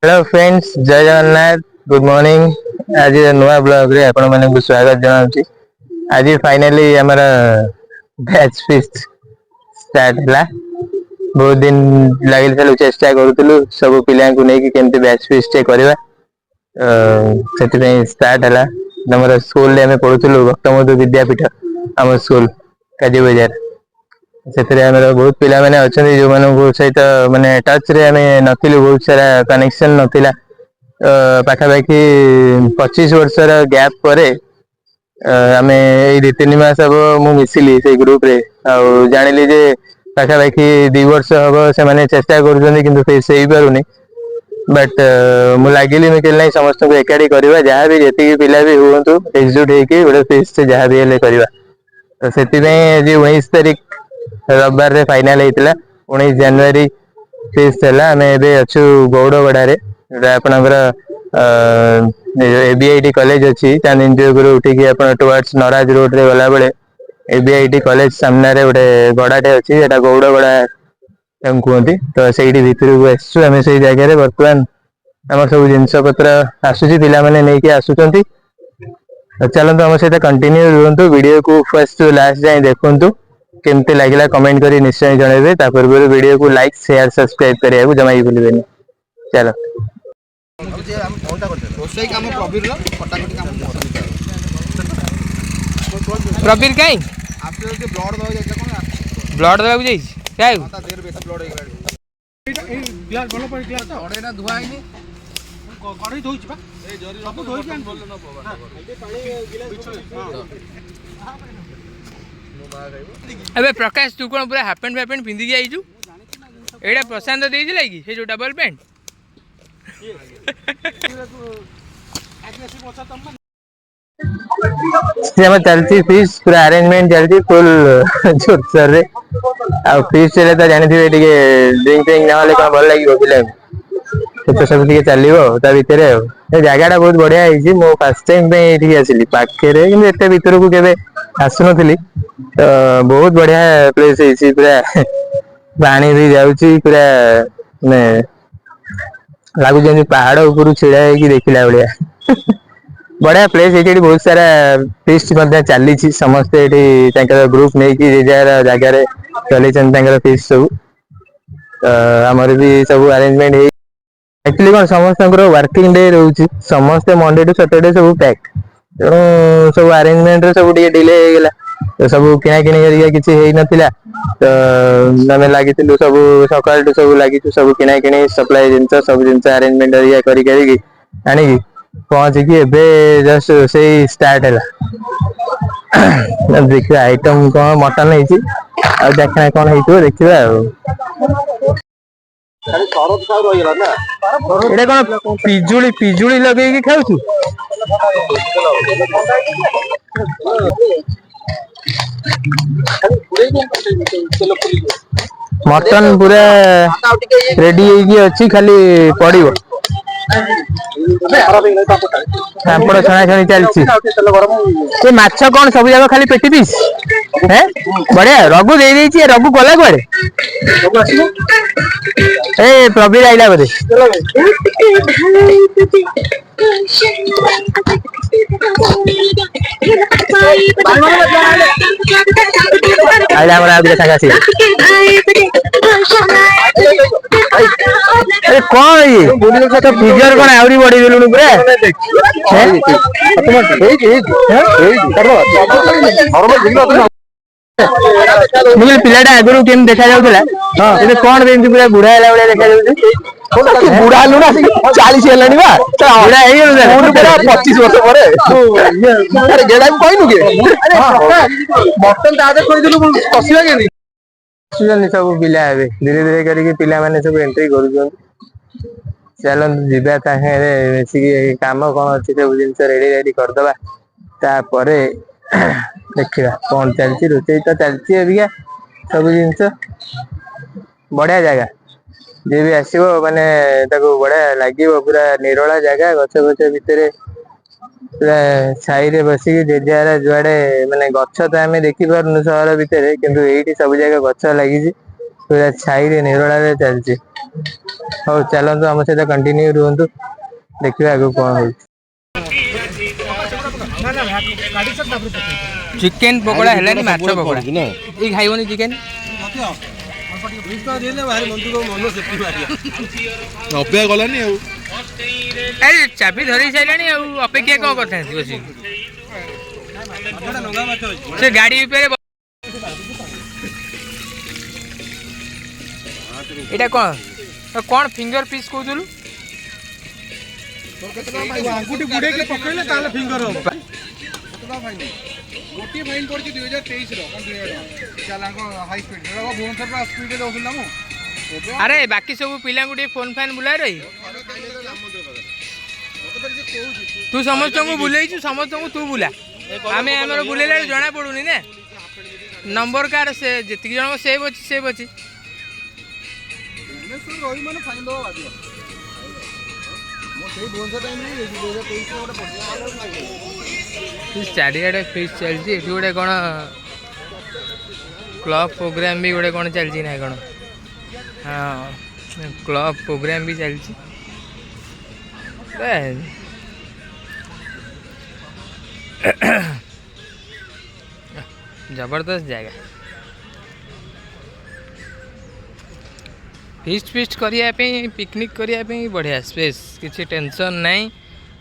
Hello friends, जय Jagannath. Good morning. आज नुआ ब्लॉग रे आपण मानक स्वागत जनाउची। आज फाइनली हमारा बैच फीस्ट स्टार्ट हला। बहुत दिन लगिल था चेष्टा करूँ सब पिला नहीं केमती बैच फीस्ट करवा से स्टार्ट है। नमर स्कूल आम पढ़ुलू भक्तमधु विद्यापीठ आम स्कूल काजी बजार से बहुत पिला माने अच्छा जो मान सहित माने टच रे आम नु बहुत सारा कनेक्शन नाला। पाखापाखि 25 वर्षर गैप पर आम ये 2-3 मास हम मु मिसिली से ग्रुप रे जानिली जे पाखापाखि 2 वर्ष हम से चेष्टा कर पारुनी। बट मु लगिली मुझे समस्त को एकाठी करवा जहाँ भी जी पिला भी हूँ एकजुट होगी गोटे फिस्ट जहाँ भी हेल्ले करवा। तो से 19 तारीख रविवार रे फाइनल होता 19 जनवरी फिस्ट है। आम अच्छु गौड़गड़े आपणकर एबीआईटी कॉलेज अच्छी चांदीपुर उठिकी टुवर्ड्स नराज रोड रे गला बेले एबीआईटी कॉलेज सामने गोटे गड़ाटे अच्छी गौड़गड़ा कहते। तो से भितर को आसचु आम से जगह बर्तमान आम सब जिनस पत्र आसूसी पिला माने नहीं आसुचंती। चलते आम सहित कंटिन्यू रुहतु वीडियो को फर्स्ट लास्ट जाए देखु केमती लगे कमेंट करी निश्चय जनइबे। पूर्व वीडियो को लाइक शेयर सब्सक्राइब करने को जमा भी भूलें। चलो प्रवीर कहीं ब्लड दवा अबे प्रकाश तू कौन पूरा हाफ पैंट पिंधिकी आईचु? एटा प्रशांत देइथिला कि से जो डबल पैंट चलती फीस पूरा अरेंजमेंट चलती फुल जोरसोर रे। आ फीस चले तो जानी थे ड्रिंक ट्रिंक ना कौन भल लगे पिला तो सब चलो भितर जगह बहुत बढ़िया है। मो फर्स्ट टाइम पे आसिली पाखे कि भीतर को केवे आसु नी तो बहुत बढ़िया प्लेस है पूरा पानी भी जाऊँगी पूरा लगुच पहाड़ ऊपर छिड़ा देखला भाया बढ़िया प्लेस ये बहुत सारा फीस्ट चली समस्ते ग्रुप नहीं जार जगार चल फीस्ट सब आमर भी सब अरेंजमेंट एक्चुअली कौन समस्त वर्किंग डे रोचे समस्ते मंडे टू सैटरडे सब पैक तेणु सब अरेंजमेंट सब डिले होगा तो सब किना किणी किसी नाला। तो आम लगी सब सकाल सब लगी सब किना कि सप्लाई जिन सब जिन अरेंजमेंट आनी पहुंची जस्ट से स्टार्ट है। देखिए आइटम कौन मटन है देखना कौन हो देखा कौन पिजुली पिजुली लगे खाऊ मटन पूरा रेडी अच्छी खाली पड़ो पापड़ छଣା छणी चलती माछ कौन सब जगह खाली पेटी पीस है बढ़िया रघु दे रघु गला कुआड़े ए प्रवीर आइला बोधे आइला हमारा सागा अरे कौन ये तो फिगर कौन आवरी बढ़ी गेलुनु पूरा मुझे पिलाटा आगुरी केम देखा जाउतला ए कौन बेंती पूरा बुढ़ा हैला वाला देखा जाउते बुढ़ा हलु ना 40 हेलानी बा बुढ़ा हे गेलु पूरा 25 वर्ष परे अरे गेडा को कहनु के मटन ता दे खोइ दिलु कसिया केनी सब पिला हे धीरे धीरे करके पिला माने सब एंट्री करू। चलो जीवा मिसिक कम कौन अच्छी सब जिन रेडी रेडी करदे तापर देखा कौन चलती रोचे तो चलती अबिका सब जिन बढ़िया जगह जी भी आसो माने बढ़िया लगे पूरा निरोला जगह गछ गछ भितर पूरा छाई रे बसिकी जेजार जुआड़े माने गछ तो आम देखी पार्नु सहर भितर किंतु एठी सब जगह गछ लगी पूरा छाई रे निरोला रे चलची। हो चलंतु हम सहित कंटिन्यू रुहंतु देखिए आगु कौन हो। चिकेन पकोड़ा है माछ पकोड़ा ये खाइबनी चिकेन अपेक्षा गलानी चाबी धरी सारे अपेक्षा कौन करते से गाड़ी एटा कौन फिंगर पीस कहूलु आंगुठी बुड़े के पकड़ले ताले फिंगर हो गोटे फाइन पड़ी 2023 रो चलांको हाई स्पीड रो भुवनेश्वर पर स्पीड रे दउला मु अरे बाकी सब पिला गुटे फोन फैन बुला रही तू समस्त को बुलाई समस्त को तू बुला आम आमर बुलेला जना पड़ुनी ना नंबर कार से जी जन सेव अच्छी चारिड़े फिस्ट चलती गोटे कौन क्लब प्रोग्राम भी गोटे कौन चलती ना कौन हाँ क्लब प्रोग्राम भी चलती जबरदस्त जगह फिस्ट करने पिकनिक करने बढ़िया स्पेस किसी टेंशन नहीं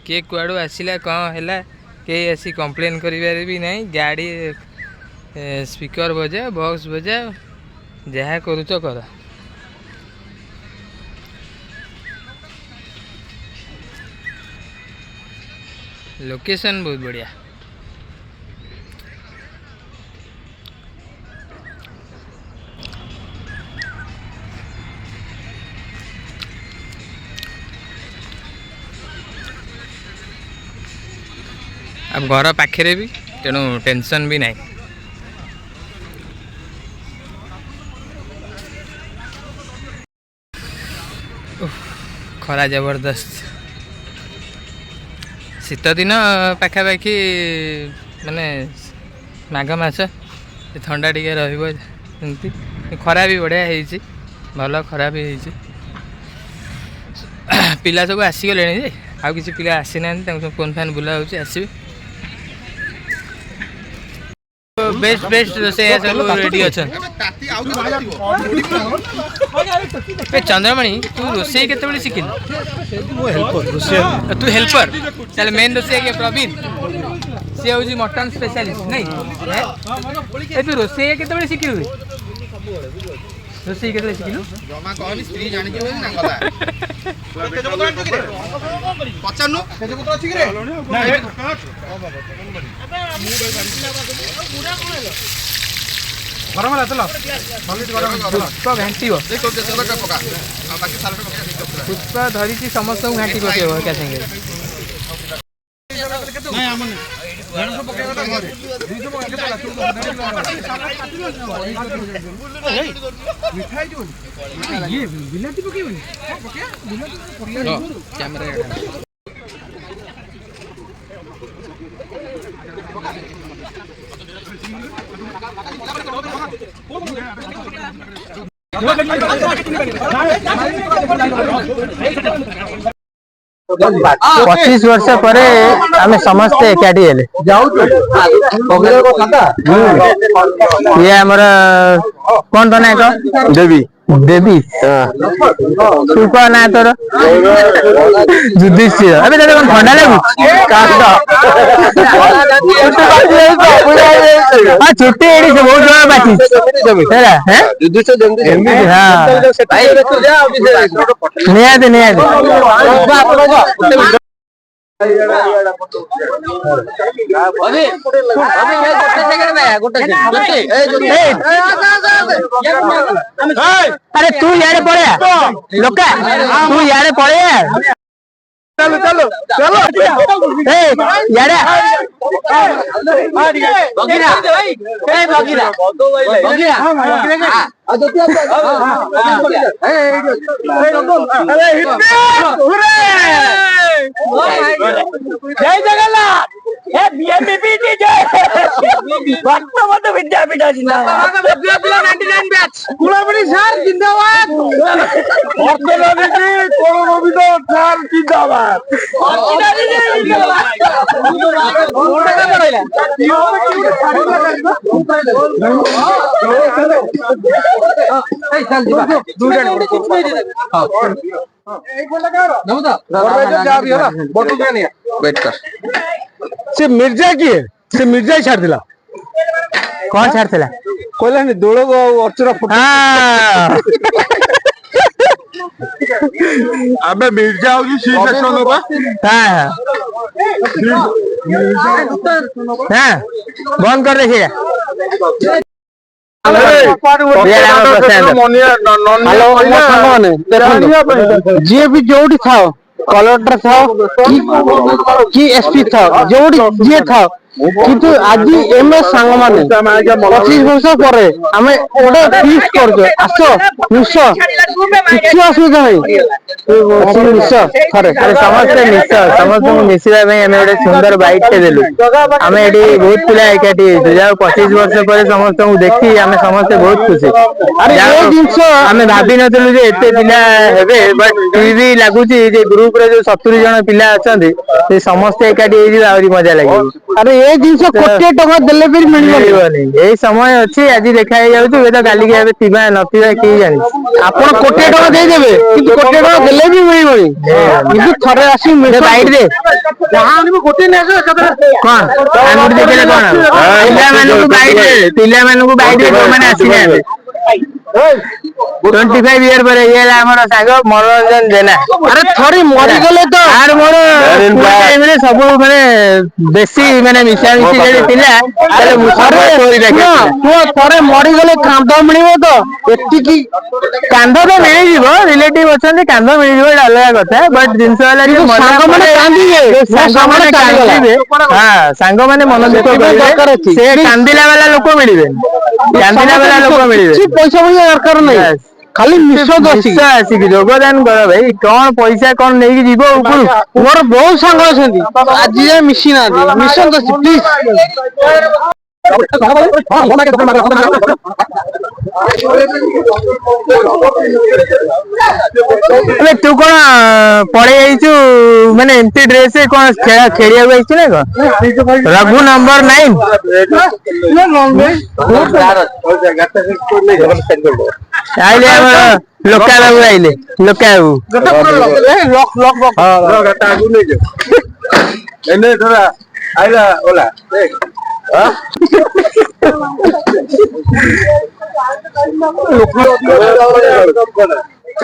किए कुआड़ू आसला कौन है के आसी कंप्लेन करिवार भी नहीं गाड़ी स्पीकर बजा बॉक्स बजा जहाँ करूच कर लोकेशन बहुत बढ़िया अब घर पाखे भी तेणु टेंशन भी नहीं खरा जबरदस्त शीत दिन पाखापाखि माने माघ मास ठंडा टे रही खरा भी बढ़िया है भल खरा भी है पिला सब आसीगले जे आ किसी पिला आसी ना फोन फैन बुला आसवे बेस्ट बेस्ट रोसे सब रेडी अच्छा चंद्रमणि तू रोसे केते शिखिल तू हेल्पर चल मेन रोसे के प्रवीण सी हूँ मटन स्पेशलिस्ट नहीं तू रोसे केते शिखिलु रोसे केते शिखिलु जमा कहनी स्त्री जानि जे ना गला पचानु तेज पुत्र अछि रे गरम ला चलो भलिट गरम पुष्पा घांटीबो देखो तेल का पका बाकी सालट पका पुष्पा धरी छी समस्त घांटी पकेबो क्या संगे नहीं आमन जण से पकेबो त घरे दुइजो पका मिठाई जो ये बिलाती पकेबो पके बिलाती पके कैमरा पच्चीस वर्ष पर आम समस्ते एकाठी ये आमर कौन तो ना देवी देवी सुप ना तोर युधिष्ठिर अबे तेरे कौन ठंडा लगू छुट्टी एडी से बहुत जगह बाकी हैला हैं युधिष्ठिर जंदी हां नियाद नियाद अरे तू यारे पड़े लोका तू यारे पड़े चलो चलो चलो यारे बगीरा बगीरा बगीरा जय जगन्नाथ भक्तमंद विद्यापीठ जिंदाबाद कुलपति सर जिंदाबाद से मिर्जा किए से मिर्जा ही छाड़ दिला कौन छाड़थिला कहला दोल अर्चना आबे मिर्जा होगी शीर्षक होगा हाँ हाँ बंद कर देखिए जी भी जोड़ी था कलेक्टर था कि एसपी था जोड़ी जी था किंतु आज एम सांग माने 25 वर्ष पर आम गोटे फिक्स कर आस मिस किसी असुविधा नहीं मिस अरे समस्ते मिस समस्त मिसवा गोटे सुंदर बाइक टे देलु आम ये बहुत पिला एकाठी जहाँ 25 वर्ष पर समस्त देखी आम समस्ते बहुत खुशी अरे ये जिनस आम भाभी नथिलु जे एते पिला हेबे बट भी लागुची जे ग्रुप रे जो 70 जन पिला अछंती से समस्त एकाठी हे आउरी मजा लागे अरे ये जिनस कोटे टका देले भी मिलबनी यही समय अच्छी आज देखा जाऊँ तो काली थिबा नथिबा कि जानी आपण कोटे टका दे देबे किंतु कोटे टका देले भी मिलबनी किंतु थरे आसी बाइक रे जहां आनिबो कोटे ने आसो कौन आनुर देखले कौन पिला मानू बाइक रे पिला मानू बाइक रे जो माने आसी ना 25 ईयर पर ये हमर साग मनोरंजन देना अरे थरी मरी गले तो आर मोर टाइम रे सब माने बेसी माने मिसा मिसी जे थिला ताले मुसरे स्टोरी देखा तू थरे मरी गले कांद मिलिबो तो एति की कांध तो मिल जीवो रिलेटिव अछन कांध मिल जीवो अलग कथा बट जिंस वाला रे सांग माने कांदीबे सांग माने कांदीबे हां सांग माने मन दुख करिवे से कांदिला वाला लोक मिलिबे कांदिला वाला लोक मिलिबे पैसा दरकार नहीं खाली मिस आसिक योगदान कर भाई कौन पैसा कौन नहीं जीव ऊपर मोर बहुत सांग अछंती आज जे मिसी ना मिशन तो प्लीज तू कौन पढ़े जाइछु माने एमती ड्रेस कौन खेलिया जाइछु ना कौन रघु नंबर 9 आइले हमर लोका बाबू आइले लोका बाबू लॉक लॉक लॉक हां गाता आगु ले जो एने थोड़ा आइला ओला देख हां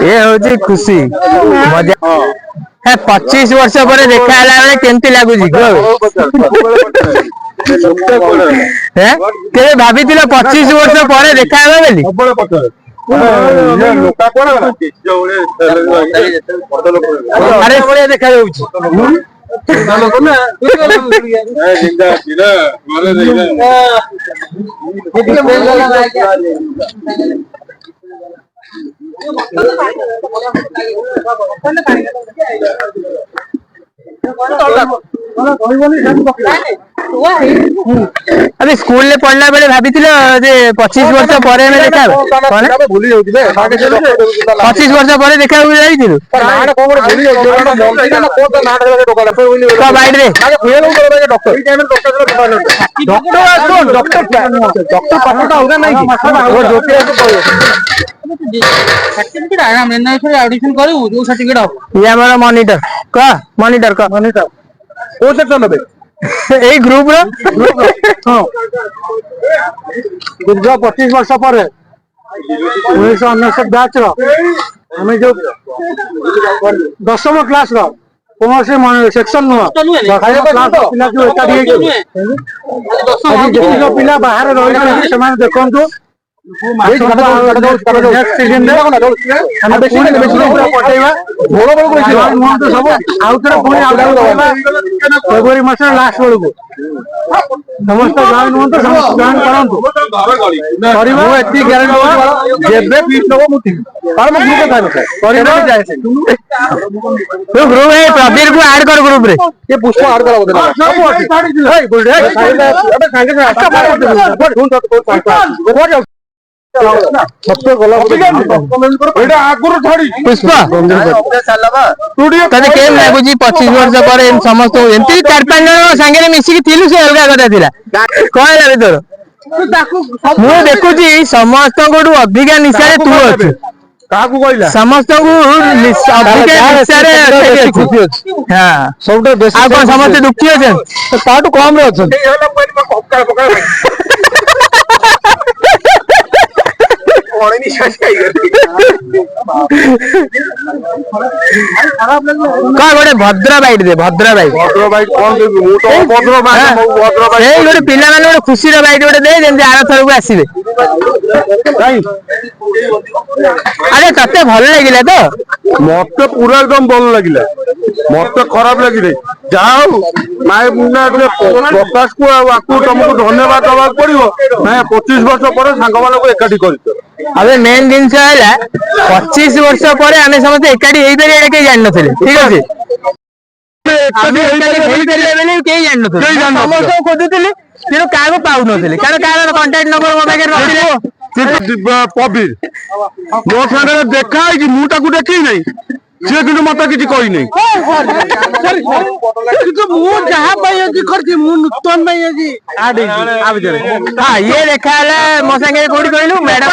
ये होची खुशी मजा है 25 वर्ष पर देखा हला बेले केमती लागु जी हैं के भाभी तिला 25 वर्ष पर देखा हला बेली सबले पतर ये लोका कोन अरे बड़े देखा जाउची लोक ना ए जिंदा जिरा वाले देखा अबे स्कूल ले पढ़ला बेले भाभी तिला जे 25 वर्ष पर में देखा कोन भूली जाउतिले 25 वर्ष पर देखा हो जाई थिलु नाड़ को भूली जाउतिले मंत्री ना को तो नाड़ रे डोकला पे भूली का बाइड रे आगे फेल कर डॉक्टर ई टाइम डॉक्टर डॉक्टर पाठटा होगा नहीं वो जोते को सर्टिफिकेट आया मैंने फिर ऑडिशन करू जो सर्टिफिकेट ये हमारा मॉनिटर का मॉनिटर ओ सेक्शन में ए ग्रुप रो हां दीर्घ 25 वर्ष पर 1999 बैच रो हमें जो 10वीं क्लास रो कौन से सेक्शन नो क्लास पिला जो एकाडी जो पिला बाहर रही से देखंतु ଫେବୃଆରୀ ମାସରେ ଲାଷ୍ଟ ବେଳକୁ ସମସ୍ତେ ଜଏନ୍ ହୁଅନ୍ତୁ, ସମସ୍ତେ ଜଏନ୍ କରନ୍ତୁ। ମୁଁ ଏତିକି ଗ୍ୟାରେଣ୍ଟି ଯେବେ ଫିସ୍ ହବ ମୁଁ ଥିବି। ପ୍ରବୀର କୁ ଆଡ କର ଗ୍ରୁପ ରେ। ପୁଷ୍ପ ଆଡ କର पुष्पा तते केम लागुची 25 वर्ष पर समस्त एमती 4-5 जन संगे मिसिकी थिलु से अलगा कथा थिला कहला रे तोर मु देखुची समस्त कोडू अधिका निशा रे तू अछि काकू कहला समस्त को अधिका निशा रे खुशी अछि हां सबटा बेसी आ कोन समस्त दुखी अछि ताटू कम रे अछि गोटे भद्र बाइट दे भद्र बाइट गोटे पिला माने गोटे खुशी बाइट गोटे दे जेमती आर थर को आसीबे अरे तते भल लागिला तो मत पूरा एकदम भल लगिला मत खराब लगी जाओ माए मुन्ना प्रकाश को आपको तुमको धन्यवाद दवा पड़ो मैं 25 वर्ष पर सांग मान एकाठी कर अबे मेन जिनस है 25 वर्ष पर आम समस्त एकाठी हो पारे कहीं जान नी ठीक अच्छे समस्त खोजुली तेणु क्या पाऊन कारण क्या कंटाक्ट नंबर मो पाखे पबीर मो सागर देखा मुझे देखी नहीं सी कि मत कि कही नूतन ये देखा मो सागे कौटी कहलु मैडम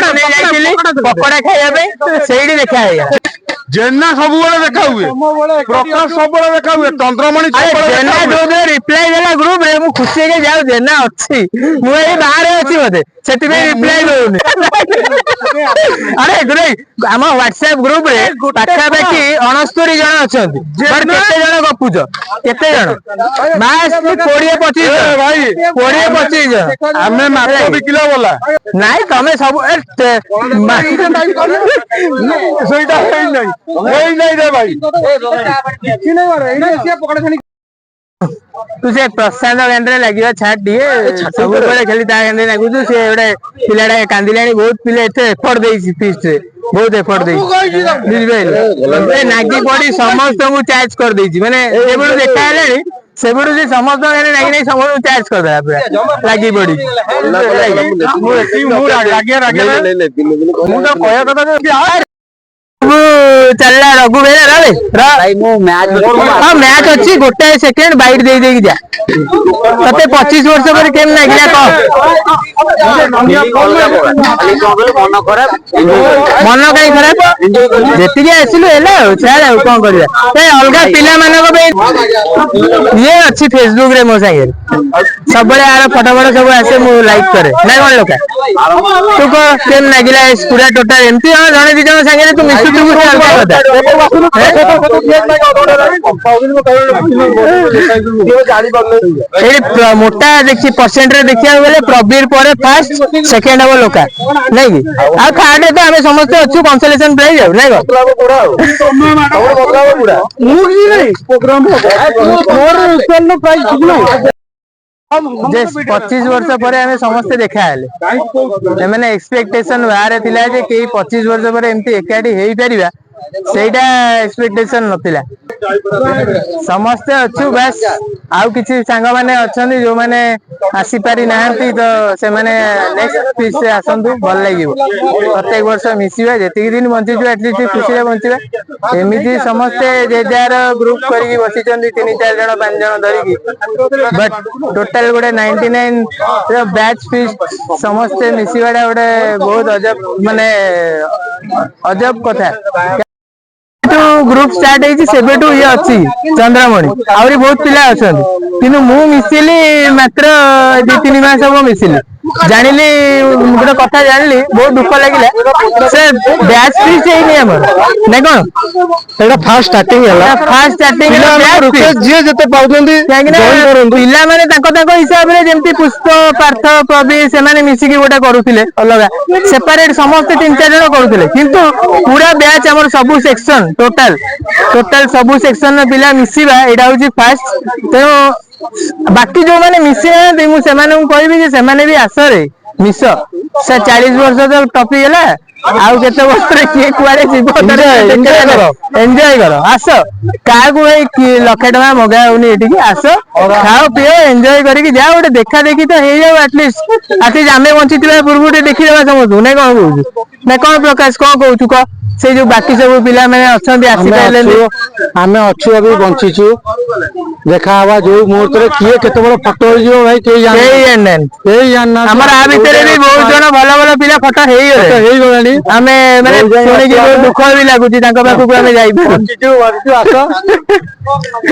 पकोड़ा खाइबा से देखा जेना सब देखा हुए प्रकाश सब देखा हुए चंद्रमणि जेना जो रिप्लाई देला ग्रुप रे मु खुशी के जाऊ जेना अछि मु ए बाहर अछि मते सेति में रिप्लाई दोनी अरे गुरे हम व्हाट्सएप ग्रुप रे पाखा बाकी 69 जन अछंती पर केते जन गपुज केते जन बास 20-25 भाई 20-25 जन हमें मात्र बिकिला बोला नाही तमे सब सोईटा नहीं रे भाई तू से प्रशांत गेंद्रे लगे छाट दिए सब खेली गेंद्रे लगुच से गोटे पिलाटा कांदिलानी बहुत पिला एफर्ट देछि फीस्ट रे बहुत एफर्ट बुझे नागी पड़ी समस्त को चार्ज कर देछि माने एबडू देखा हेलानी सेबडू से समस्त नागी नहीं समस्त चार्ज कर देला पूरा लागी पड़ी मु तो कहया कथा चलला रघु भाई मैच अच्छी गोटे सेकेंड बाइट दे देगी जा तते 25 वर्ष पर केम लागिला कह मन कहीं खराब जेति आसिलु हेला छाड़ कोन करिया ए अलगा पिला मानक ये अच्छी फेसबुक रे मो संगे सब बड़े आर फोटो फोटो सब आसे मु लाइक करे नहीं कोन लोका तू को केम लागिला पूरा टोटल एमती हम जने दि जन संगे तू मिसु तू अलगा कथा मोटा देखी परसेंट रे देखिया बेले प्रबीर पर फर्स्ट सेकंड हबो लोका नहीं कि आ थर्ड तो हमें समस्त अच्छु कंसोलेशन प्राइज हो नहीं को मु की नहीं प्रोग्राम हो और नो प्राइज कितना 25 वर्ष पर हमें समस्त देखा हेले मैंने एक्सपेक्टेशन बाहर थिला जे के 25 वर्ष पर एमती एकाठी हेई परिबा सेटा एक्सपेक्टेशन नथिला समस्त अच्छु बस आउ किछि सांग माने अछंदी जो माने आसी पारी नाहंती तो से माने नेक्स्ट पीस से आसंतु भल लागिवो प्रत्येक वर्ष मिसिबा जेति दिन बंचिजो एटलीस्ट खुशी रे बंचिबा एमिति समस्त जे जार ग्रुप करी बसी चंदी 3-4 जण 5 जण धरी की बट टोटल गोटे 99 बैच फीस्ट समस्त मिसिबाडा गोटे बहुत अजब माने अजब कथा ग्रुप स्टार्ट है सेबेटू ये अच्छी चंद्रमणि आहरी बहुत पिला अच्छा किन्तु मु मिसिली मात्र 2-3 मास हम मिसिली ଜାଣିଲି ଗୋଟେ କଥା ଜାଣିଲି ବହୁତ ଦୁଃଖ ଲାଗିଲା ସେ ବ୍ୟାଚ୍ ଫିସ୍ ହେଇନି ଆମର ନା କଣ ଏଇଟା ଫାଷ୍ଟ ଷ୍ଟାର୍ଟିଂ ହେଲା ଯିଏ ଯେତେ ପାଉଛନ୍ତି ପିଲାମାନେ ତାଙ୍କ ତାଙ୍କ ହିସାବରେ ଯେମିତି ପୁଷ୍ପ ପାର୍ଥ ପ୍ରବୀର ସେମାନେ ମିଶିକି ଗୋଟେ କରୁଥିଲେ ଅଲଗା ସେପାରେଟ ସମସ୍ତେ 3-4 ଜଣ କରୁଥିଲେ କିନ୍ତୁ ପୁରା ବ୍ୟାଚ୍ ଆମର ସବୁ ସେକ୍ସନ ଟୋଟାଲ ସବୁ ସେକ୍ସନ ର ପିଲା ମିଶିବା ଏଇଟା ହଉଛି ଫାଷ୍ଟ ତେଣୁ ବାକି ଯୋଉମାନେ ମିଶି ନାହାନ୍ତି ମୁଁ ସେମାନଙ୍କୁ କହିବି ଯେ ସେମାନେ ବି ଆସରେ ମିଶ ସେ 40 ବର୍ଷ ତ ଟପି ଗଲା ଆଉ କେତେ ବର୍ଷରେ କିଏ କୁଆଡେ ଯିବ ଏନ୍ଜୟ କର ଆସ କାହାକୁ ଭାଇ 1,00,000 ଟଙ୍କା ମଗା ହଉନି ଏଠିକି ଆସ ଖାଅ ପିଅ ଏନ୍ଜୟ କରିକି ଯାଅ ଗୋଟେ ଦେଖା ଦେଖି ତ ହେଇଯାଉ ଆଟଲିଷ୍ଟ ଆମେ ବଞ୍ଚିଥିବା ପୂର୍ବରୁ ଟିକେ ଦେଖିଦେବା ସମସ୍ତଙ୍କୁ ନାଇଁ କଣ କହୁଛୁ ନା କଣ ପ୍ରକାଶ କଣ କହୁଛୁ କହ ସେଇ ଯୋଉ ବାକି ସବୁ ପିଲାମାନେ ଅଛନ୍ତି ଆସିପାରିଲେନି ଆମେ ଅଛୁ ଏବେ ବଞ୍ଚିଛୁ ଦେଖା ହବା ଯୋଉ ମୁହୂର୍ତ୍ତରେ କିଏ କେତେବେଳେ ଫଟୋ ହେଇଯିବ ଭାଇ କେହି ଜାଣିନାହାନ୍ତି ଆମର ଆ ଭିତରେ ବି ବହୁତ ଜଣ ଭଲ ଭଲ ପିଲା ଫଟୋ ହେଇଗଲାଣି ଆମେ ମାନେ ଶୁଣିକି ବହୁତ ଦୁଃଖ ବି ଲାଗୁଛି ତାଙ୍କ ପାଖକୁ ଆମେ ଯାଇପାରୁ ଆସ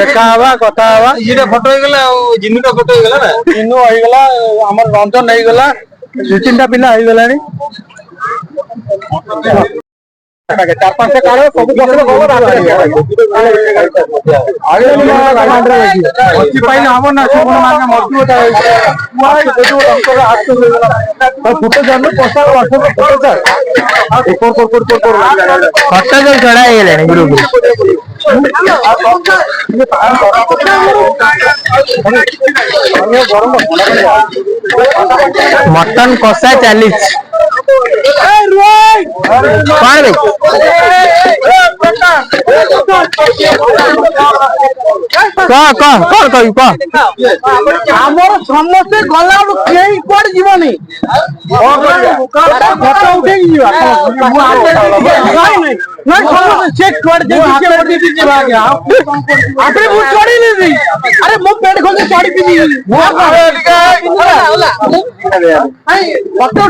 ଦେଖା ହବା କଥା ହବା ଫଟୋ ହେଇଗଲା ଆଉ ଜିନୁଟା ଫଟୋ ହେଇଗଲା ନା ଜିନୁ ହେଇଗଲା ଆମର ରଞ୍ଜନ ହେଇଗଲା 2-3ଟା ପିଲା ହେଇଗଲାଣି 4-5ଟା କାଳ ସବୁ ପାଇଲେ ହବ ନା ଫଟୋ ଯୋଉ ଛଡା ହେଇଗଲାଣି ଗ୍ରୁପରେ ମଟନ କଷା ଚାଲିଛି କଣ ବେ କଣ କହିବି କହ ଆମର ସମସ୍ତେ ଗଲା ବେଳୁ କେହି କୁଆଡେ ଯିବନି ଫଟୋ ଉଠେଇକି ଯିବା ମୁଁ ଚଢିଲି ଆରେ ମୋ ପେଟ ଖୋଲି ଚଢିକି ଫଟୋ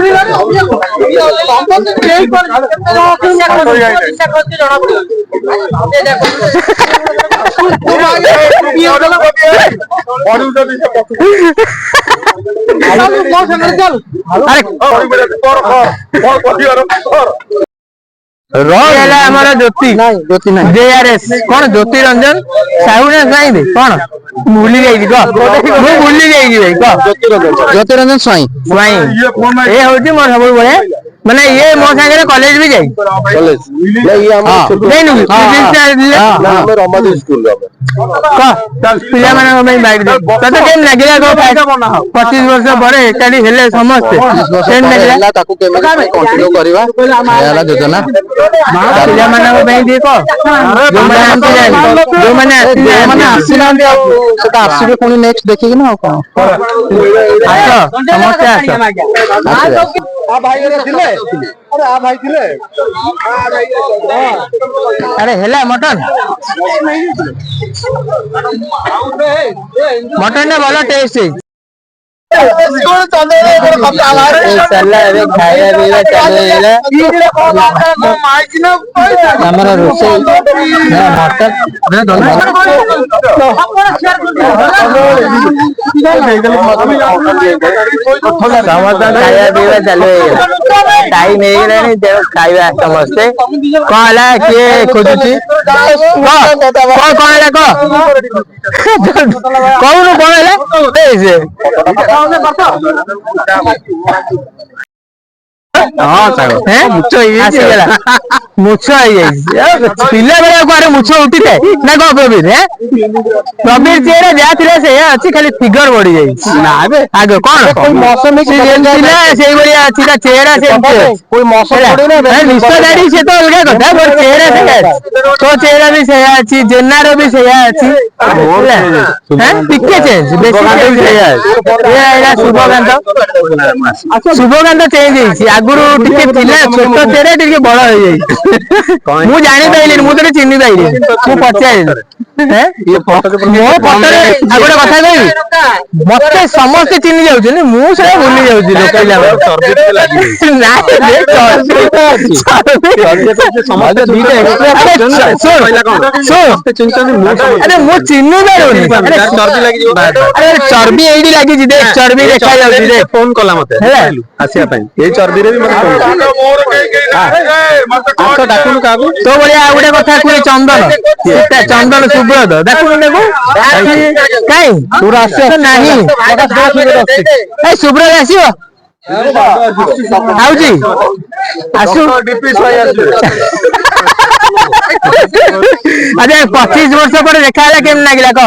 ଆମର ଜ୍ୟୋତି JRS କଣ ଜ୍ୟୋତି ରଞ୍ଜନ ସାହୁ ନା ସ୍ୱାଇଁ କଣ ଭୁଲି ଯାଇଛି କହ ମୁଁ ଭୁଲି ଯାଇଛି ଭାଇ କହ ଜ୍ୟୋତି ରଞ୍ଜନ ସ୍ୱାଇଁ ଏ ହଉଛି ମୋର ସବୁଠୁ ବଢିଆ ମାନେ ଇଏ ମୋ ସାଙ୍ଗରେ କଲେଜ ବି ଯାଇ ପିଲାମାନଙ୍କ ପାଇଁ ବାଇକ୍ ତତେ କେମିତି ଲାଗିଲା 25 ବର୍ଷ ପରେ ଏକାଠି ହେଲେ ସମସ୍ତେ ତାକୁ କେମିତି କଣ୍ଟିନ୍ୟୁ କରିବା ହେଲା ଯୋଜନା ପିଲାମାନଙ୍କ ପାଇଁ ଟିକେ କହ ଯୋଉମାନେ ଆସିନାହାନ୍ତି ଆଉ ସେଟା ଆସିବେ ପୁଣି ନେକ୍ସଟ ଦେଖିକି ନା ଆଉ କଣ ଆସ ସମସ୍ତେ ଆସ ଆରେ ହେଲା ମଟନ ଟା ଭଲ ଟେଷ୍ଟ ହେଇଛି ଖାଇବା ପିଇବା ଚାଲୁ ହେଇଗଲା ଆମର ରୋଷେଇ ଖାଇବା ପିଇବା ଚାଲୁ ହେଇଗଲା ଟାଇମ ହେଇଗଲାଣି ତେଣୁ ଖାଇବା ସମସ୍ତେ କଣ ହେଲା କିଏ ଖୋଜୁଛି କଣ ହେଲା କହ କହୁନୁ କଣ ହେଲା ମୁଛ ହେଇଯାଇଛି ପିଲା ବେଳେ କୁଆଡେ ମୁଛ ଉଠିଥାଏ ନା କଣ ପ୍ରବୀର ପ୍ରବୀର ଚେହେରା ଯାହା ଥିଲା ସେଇଆ ଅଛି ଖାଲି ଫିଗର ବଢି ଯାଇଛି ଆଗ କଣ ଥିଲା ସେଇଭଳିଆ ଅଛି ତା ଚେହେରା ନିଶ ଦାଢି ସେ ତ ଅଲଗା କଥା ଚେହେରା ସେଇଆ ଅଛି ତୋ ଚେହେରା ବି ସେଇଆ ଅଛି ଜେନାର ବି ସେଇଆ ଅଛି ଟିକେ ଚେଞ୍ଜ ବେଶୀ ଶୁଭକାନ୍ତ ଚେଞ୍ଜ ହେଇଛି ଆଗରୁ आगुरु टिके थिला छोट तेरे टिके बड़ हो जाई मु जानि पाइलिन मु तोरे चिन्हि पाइलिन मु पचाइल हैं ये मो पटरे आगुडे कथा कहबी मते समस्त चिन्हि जाउछ नि मु से भूली जाउछ लोक जा ना रे समस्त दीटे अरे मु चिन्हि पारुनी चर्बी लागि अरे चर्बी एडी लागि जी देख चर्बी देखा जाउछ दे फोन कला मते आसिया पई ए चर्बी रे भी मते फोन आस डाकुनु काबू तो बलिया आ गुटे कथा कुई चंदन चंदन सुब्रत डाकुनु देखो काई पूरा आसे नाही ए सुब्रत आसीओ आउजी आसु डीपी भाई आसु अरे 25 वर्ष पर देखा है केम लागिला को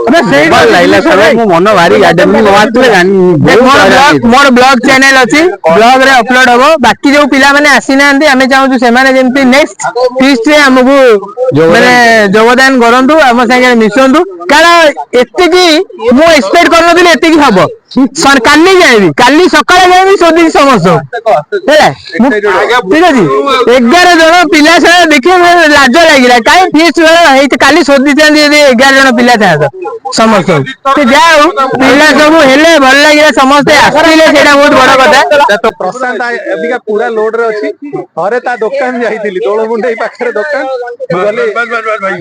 अबे सेही भल लागला सब मो मन भारी गार्डन में मारतले गानी मोर ब्लॉग चैनल अछि ब्लॉग रे अपलोड होबो बाकी जो पिला माने आसी नांदी हमें चाहू से माने जेमती नेक्स्ट फीस्ट रे हमहु माने योगदान करंतु हम संगे मिसंतु कारण एते की मु एक्सपेक्ट करनथिले एते की हबो सर काली जाइबी काली सकाळे जाइबी सोदी समस्त हेला ठीक अछि 11 जण पिला से देखि लाज लागिला काई फीस्ट हे काली सोदी चांदी 11 जण पिला था समस्त ते जाऊ पिला सब हेले भल लागिला समस्त आसीले सेटा बहुत बड़ कथा तो प्रशांत अबिका पूरा लोड रे अछि घरे ता दुकान जाईतिली तोळ मुंडे पाखरे दुकान गले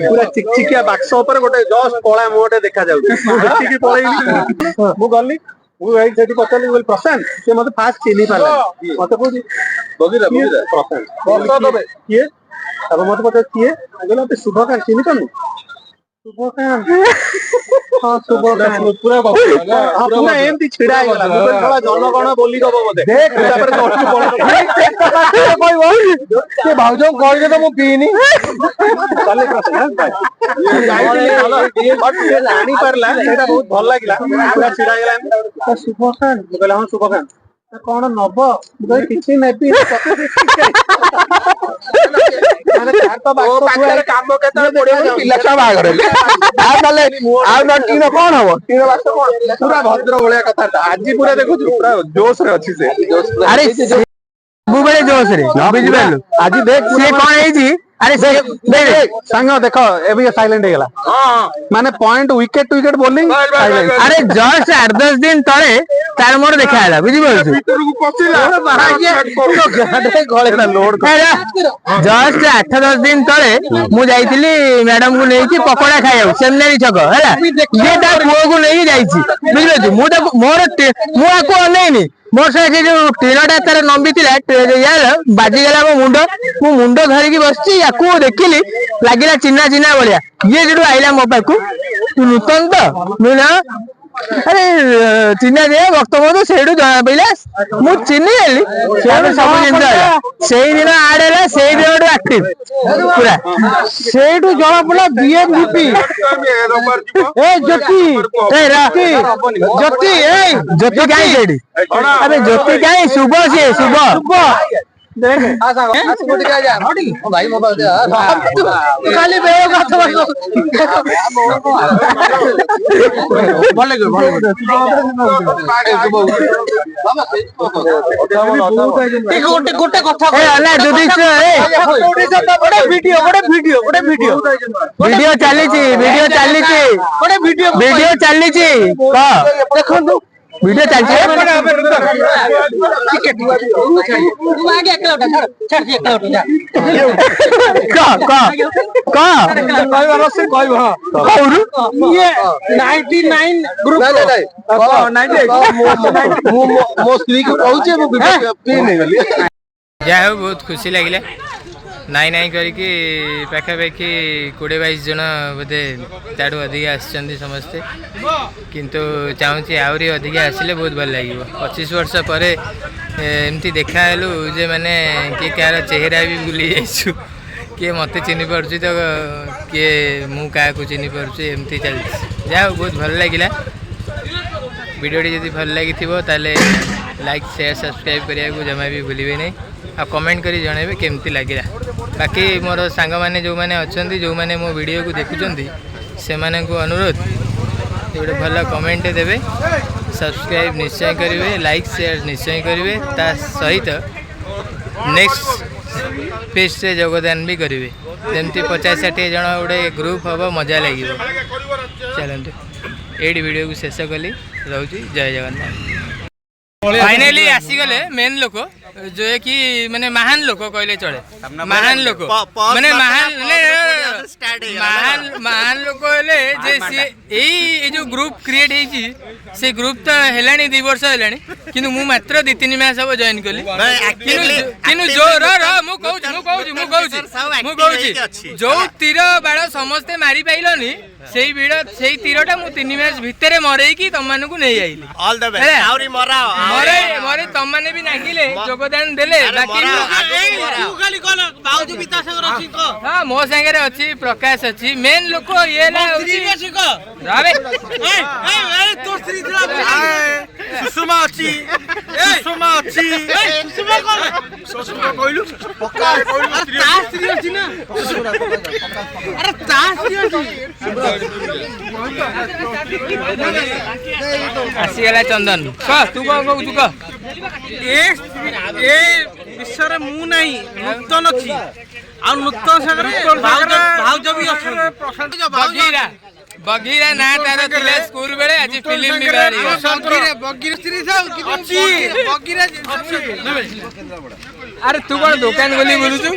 पूरा चिकचिकिया बाक्स ऊपर गोटे जस्ट कळा मोटे देखा जाउ देखि की पळेइली मु गल्ली मु भाई सेठी पचली बोल प्रशांत से मते फास्ट चिनी पाला मते कोजी बगिरा प्रशांत बस दबे किए अब मते पते किए गेला ते शुभकांत चिनी कनु शुभकांत हां शुभकांत पूरा पूरा एमती छिड़ा गेला मोबाइल थोड़ा जनगण बोली दबो मते देख तापर कष्ट बोल के भाउजो कहि दे तो मु पीनी चले प्रशांत भाई जानी परला एटा बहुत भल लागिला पूरा छिड़ा गेला शुभकांत कहला हां शुभकांत कौन नब किसी नेबी माने चार तो बाक्स पाखरे काम केते पड़ियो पिला सब आगर आ ताले आ नटीन कोन हबो तीन बाक्स कोन पूरा भद्र भलिया कथा आज पूरा देखु पूरा जोश रे अछि से अरे बुबले जोश रे बुझि पालु आज देख से कोन है जी अरे देख संग देखो एबी साइलेंट हे गेला हां माने पॉइंट विकेट बोलिंग साइलेंट अरे जस्ट 8-10 दिन तळे तार मोर देखा आला बुझि पालु भीतर को पसिला गाडे गळेला लोड जस्ट 8-10 दिन तळे मु जाईतिली मैडम को लेकी पकोड़ा खाइयो सेमनेरी छक हैला ये ता पुओ को लेकी जाईची बुझिलो मु त मोर मु आको अनेनी मोर से जो टीरटा तार नंबी थिला यार बाजी गेला मो मुंडो धरि की बसची याकू देखिली लागिला चिन्ना चिन्ना बलिया ये जेडू आइला मो पाकू तू नूतन तो नुना अरे चिन्ना दे वक्त मो सेडू जणा पइला मु चिन्नी एली सेडू सब जिंदा सेही दिन आडेला सेही दिन एक्टिव पूरा सेडू जणा पला बीएमवीपी ए ज्योति ए राती ज्योति काई सेडी अरे ज्योति काई शुभ से शुभ देख भाई मोबाइल दे खाली बेओ कथा भले गोटे कथा ए अला जदी से वीडियो चलीची वीडियो चलीची क देखंतु वीडियो चलती है आगे एकलौटा छाड़ दे एकलौटा का कहबा रसे कहबो हां ये 99 ग्रुप मो स्त्री को कहू छे मो वीडियो पे नै गली जा हो बहुत खुशी लागिले नाई नाई करके पाखापाखि 20-22 जन बोधे ताड़ू अधिक आसछन्ती समस्ते किंतु चाहूँगी आहरी अधिक आसिले बहुत भल लगे 25 वर्ष पर एमती देखा हेलु जे माने किए क्या चेहरा भी भूली जाइछु किए मत चिन्ह पार्छ तो किए मु क्या चिन्ह पार्छ एमती चलती जा बहुत भल लगिला वीडियोटी जब भल लगी ताले लाइक शेयर सब्सक्राइब करने को जमा भी भूलिए नहीं आ कमेंट करी जनइबे केमती लगिला बाकी मोर सांग माने जो माने अछंती जो माने मो वीडियो को देखुचंती से माने को अनुरोध गोटे भल कमेंट देवे सब्सक्राइब निश्चय करेंगे लाइक शेयर निश्चय करेंगे ता सहित नेक्स्ट फेस्ट रे योगदान भी करेंगे जमती 50-60 जन गोटे ग्रुप हम मजा लगे चलते ये वीडियो को शेष कली रोची जय जगन्नाथ फाइनली आसीगले मेन लोक जो है कि माने महान लोक कहले चले महान लोक माने महान लोक हेले जे सी जो ग्रुप क्रिएट होईची से ग्रुप तो हेलानी 2 वर्ष हेलानी किंतु मु मात्र 2-3 मास अब जॉइन कली किंतु जो मु कहूची जो तीर बाड़ समस्ते मारी पाइलनी सेई तीरटा मु 3 मास भितरे मरेकी तुम मानकु नहीं आइली ऑल द बेस्ट आउरी मरा मरे तुम माने भी नागिले योगदान देले बाकी तू खाली कोन बाउजु बिता संग रछि को हां मो संगे रे अछि प्रकाश अछि मेन लोक ये ला स्त्री बेसी को रावे ए तो स्त्री थला सुषमा अछि सुषमा अछि सुषमा कोन सुषमा कहलु पक्का कहलु ता स्त्री अछि ना अरे ता स्त्री अछि आसीगला चंदन क तू कौन कहू क ए विश्व रे मु नाही नूतन अछि आ नूतन सागर भाउज भी अछि बगीरा ना तार थिले स्कूल बेले आज फिल्म भी बाहरी बगीरा स्त्री था अछि बगीरा अरे तू कौन दुकान बोली बोलू तू